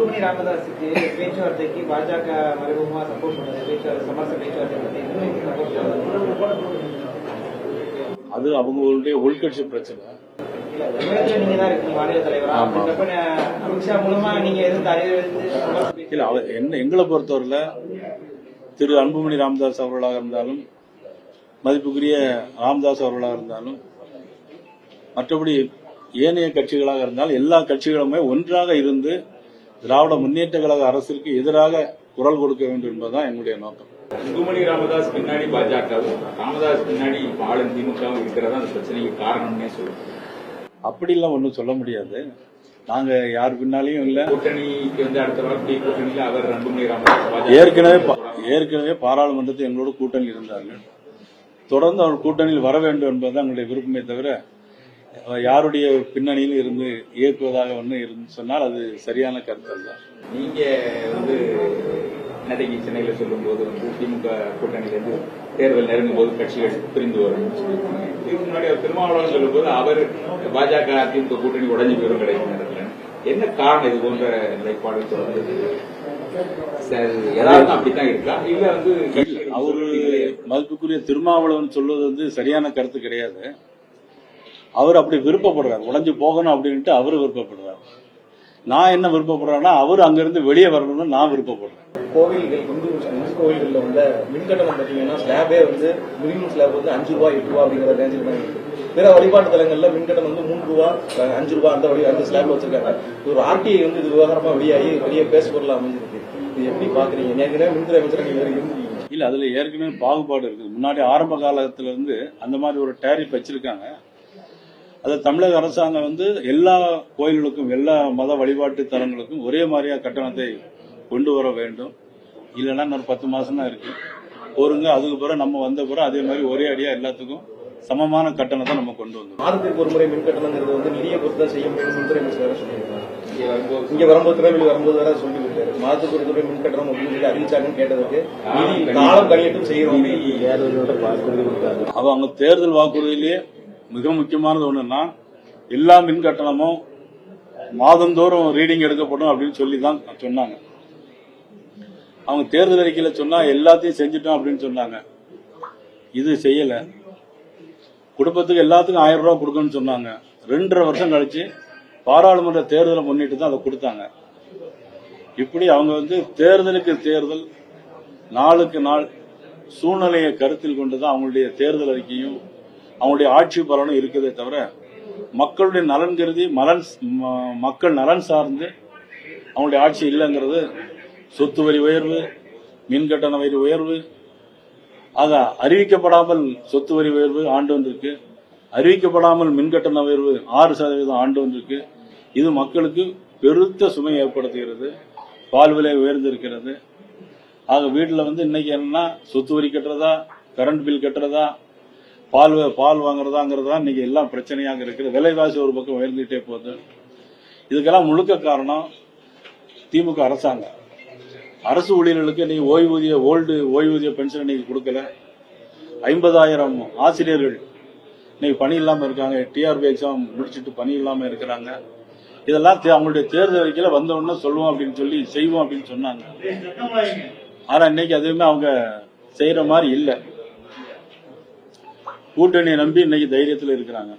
அன்புமணி ராமதாஸுக்கு பேச்சுவார்த்தைக்கு பாஜக மறைமுகமா சப்போர்ட் பண்ணது, பேச்சுவார்த்தை சமரச பேச்சுவார்த்தை அது அவங்களுடைய உள்கட்சி பிரச்சனை. நீங்க தான் இருக்கீங்க மாநில தலைவரா, அமித்ஷா மூலமா நீங்க இல்ல என்ன எங்களை பொறுத்தவரையில திரு அன்புமணி ராமதாஸ் அவர்களாக இருந்தாலும் மதிப்புக்குரிய ராமதாஸ் அவர்களாக இருந்தாலும் மற்றபடி ஏனைய கட்சிகளாக இருந்தால் எல்லா கட்சிகளுமே ஒன்றாக இருந்து திராவிட முன்னேற்ற கழக அரசிற்கு எதிராக குரல் கொடுக்க வேண்டும் என்பதுதான் என்னுடைய நோக்கம். அன்புமணி ராமதாஸ் பின்னாடி பாஜகவும் ராமதாஸ் பின்னாடி ஆளும் திமுகவும் இருக்கிறதா அந்த பிரச்சனைக்கு காரணம்னே சொல்லுங்க. அப்படிலாம் ஒன்றும் சொல்ல முடியாது. நாங்க யார் பின்னாலையும் இல்ல. கூட்டணிக்கு வந்து அடுத்த வாரம் கூட்டணியில் அவர் அன்புமணி ராமதாஸ் ஏற்கனவே பாராளுமன்றத்தில் எங்களோட கூட்டணி இருந்தார்கள். தொடர்ந்து அவர் கூட்டணியில் வர வேண்டும் என்பதுதான் எங்களுடைய விருப்பமே தவிர யாருடைய பின்னணியில் இருந்து இயக்குவதாக ஒன்று இருந்து சொன்னால் அது சரியான கருத்து அல்ல. நீங்க வந்து நடிகை சென்னையில் சொல்லும் போது வந்து திமுக கூட்டணியிலிருந்து தேர்தல் நெருங்கும் போது கட்சிகள் பிரிந்து வரும் இதுக்கு முன்னாடி அவர் திருமாவளவன் சொல்லும் போது அவர் பாஜக திமுக கூட்டணி உடஞ்சி போயிடும் கிடைக்கும் நேரத்தில் என்ன காரணம் இது போன்ற நிலைப்பாடு தொடர்ந்து ஏதாவது அப்படித்தான் இருக்கா இல்ல வந்து அவரு மதிப்புக்குரிய திருமாவளவன் சொல்வது வந்து சரியான கருத்து கிடையாது. அவர் அப்படி விருப்பப்படுறார், உடஞ்சு போகணும் அப்படின்ட்டு அவரு விருப்பப்படுறார். நான் என்ன விருப்பப்படுறேன்னா அவர் அங்கிருந்து வெளியே வரணும்னு நான் விருப்பப்படுறேன். கோவில்கள் இந்து கோவில்களில் உள்ள மின்கட்டணம் பார்த்தீங்கன்னா ஸ்லாபே வந்து மினிமம் ஸ்லாப் வந்து 5 ரூபா 8 ரூபா அப்படிங்கிற ரேஞ்சில் தான் இருக்கு. பிற வழிபாட்டு தலங்கள்ல மின்கட்டணம் வந்து 3 ரூபா 5 ரூபா அந்த ஸ்லாப்ல வச்சிருக்காங்க. ஒரு ஆர்டிஐ வந்து இது விவகாரமா வெளியாகி பெரிய பேசுபொருளா அமைஞ்சிருக்கு. இது எப்படி பாக்குறீங்க? ஏற்கனவே மின்துறை அமைச்சர் நீங்க இருந்தீங்க. இல்ல அதுல ஏற்கனவே பாகுபாடு இருக்குது. முன்னாடி ஆரம்ப காலத்துல இருந்து அந்த மாதிரி ஒரு டேரிஃப் வச்சிருக்காங்க. அது தமிழக அரசாங்கம் வந்து எல்லா கோயில்களுக்கும் எல்லா மத வழிபாட்டு தலங்களுக்கும் ஒரே மாதிரியா கட்டணத்தை கொண்டு வர வேண்டும். இல்லைன்னா இன்னொரு 10 மாசம் தான் இருக்கு பொறுங்க. அதுக்கு பிறகு நம்ம வந்த பிறகு அதே மாதிரி ஒரே அடியா எல்லாத்துக்கும் சமமான கட்டணத்தை நம்ம கொண்டு வந்தோம். மாதத்திற்கு ஒரு முறை மின் கட்டணங்கிறது வந்து நிதியை பொறுத்து தான் செய்ய முடியும் மின்துறை அமைச்சர் சொல்லியிருக்காங்க. இங்க வரும்போது திருநெல்வேலி வரும்போது வேற சொல்லிவிட்டாரு மாதத்துக்கு ஒரு முறை மின் கட்டணம் அப்படின்னு சொல்லி அறிவிச்சாங்கன்னு கேட்டதுக்கு காலம் கழியட்டும் செய்யறோம். அவங்க தேர்தல் வாக்குறுதியிலேயே மிக முக்கியமானது ஒண்ணுன்னா எல்லா மின் கட்டணமும் மாதந்தோறும் ரீடிங் எடுக்கப்படும் அப்படின்னு சொல்லி தான் சொன்னாங்க. அவங்க தேர்தல் அறிக்கையில சொன்னா எல்லாத்தையும் செஞ்சுட்டோம் அப்படின்னு சொன்னாங்க. இது செய்யல. குடும்பத்துக்கு எல்லாத்துக்கும் 1000 ரூபாய் கொடுக்கணும்னு சொன்னாங்க. 2.5 வருஷம் கழிச்சு பாராளுமன்ற தேர்தலை முன்னிட்டு தான் அதை கொடுத்தாங்க. இப்படி அவங்க வந்து தேர்தலுக்கு தேர்தல் நாளுக்கு நாள் சூழ்நிலையை கருத்தில் கொண்டுதான் அவங்களுடைய தேர்தல் அறிக்கையும் அவங்களுடைய ஆட்சி பலனும் இருக்குதே தவிர மக்களுடைய நலன் கருதி மக்கள் நலன் சார்ந்து அவங்களுடைய ஆட்சி இல்லைங்கிறது. சொத்து வரி உயர்வு, மின்கட்டண வரி உயர்வு, ஆக அறிவிக்கப்படாமல் சொத்து வரி உயர்வு ஆண்டு ஒன்றிருக்கு, அறிவிக்கப்படாமல் மின்கட்டண உயர்வு 6% ஆண்டு ஒன்றிருக்கு. இது மக்களுக்கு பெருத்த சுமை ஏற்படுத்துகிறது. பால் விலை உயர்ந்திருக்கிறது. ஆக வீட்டில் வந்து இன்னைக்கு என்னன்னா சொத்து வரி கட்டுறதா, கரண்ட் பில் கட்டுறதா, பால் வாங்குறதாங்கிறதா இன்னைக்கு எல்லாம் பிரச்சனையாக இருக்குது. விலைவாசி ஒரு பக்கம் உயர்ந்துட்டே போகுது. இதுக்கெல்லாம் முழுக்க காரணம் திமுக அரசாங்கம். அரசு ஊழியர்களுக்கு இன்னைக்கு ஓய்வூதிய பென்ஷன் இன்னைக்கு கொடுக்கல. 50,000 ஆசிரியர்கள் இன்னைக்கு பணி இல்லாம இருக்காங்க. டிஆர்பி எக்ஸாம் முடிச்சுட்டு பணி இல்லாம இருக்கிறாங்க. இதெல்லாம் அவங்களுடைய தேர்தல் அறிக்கையில வந்தோடனே சொல்லுவோம் அப்படின்னு சொல்லி செய்வோம் அப்படின்னு சொன்னாங்க. ஆனா இன்னைக்கு எதுவுமே அவங்க செய்யற மாதிரி இல்ல. கூட்டணியை நம்பி இன்னைக்கு தைரியத்தில் இருக்கிறாங்க.